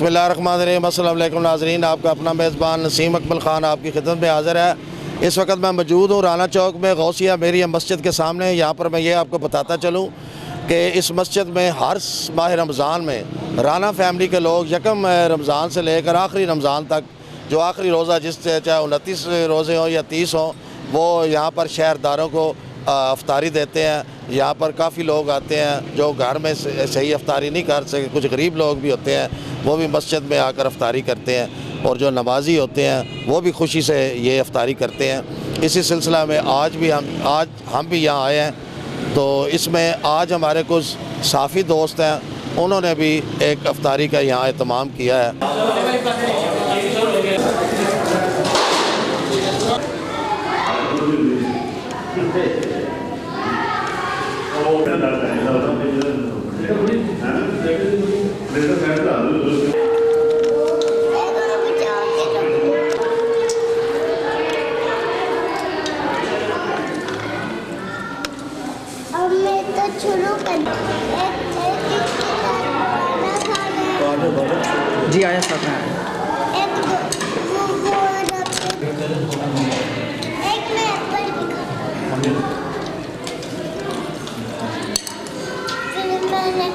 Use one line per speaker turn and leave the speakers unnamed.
बिस्मिल्लाहिर्रहमानिर्रहीम। अस्सलाम वालेकुम नाज़रीन, आपका अपना मेज़बान नसीम अकमल ख़ान आपकी खिदमत में हाज़िर है। इस वक्त मैं मौजूद हूँ राना चौक में गौसिया मेरियम मस्जिद के सामने। यहाँ पर मैं ये आपको बताता चलूँ कि इस मस्जिद में हर माह रमज़ान में राना फैमिली के लोग यकम रमज़ान से लेकर आखिरी रमज़ान तक, जो आखिरी रोज़ा जिससे चाहे 29 रोज़े हों या 30 हों, वो यहाँ पर शहरदारों को अफ्तारी देते हैं। यहाँ पर काफ़ी लोग आते हैं जो घर में सही अफ्तारी नहीं कर सके, कुछ गरीब लोग भी होते हैं, वो भी मस्जिद में आकर अफ्तारी करते हैं, और जो नमाजी होते हैं वो भी खुशी से ये अफ्तारी करते हैं। इसी सिलसिला में आज हम भी यहाँ आए हैं। तो इसमें आज हमारे कुछ साफ़ी दोस्त हैं, उन्होंने भी एक अफ्तारी का यहाँ एहतमाम किया है।
जी आया साथ में
फिर मैंने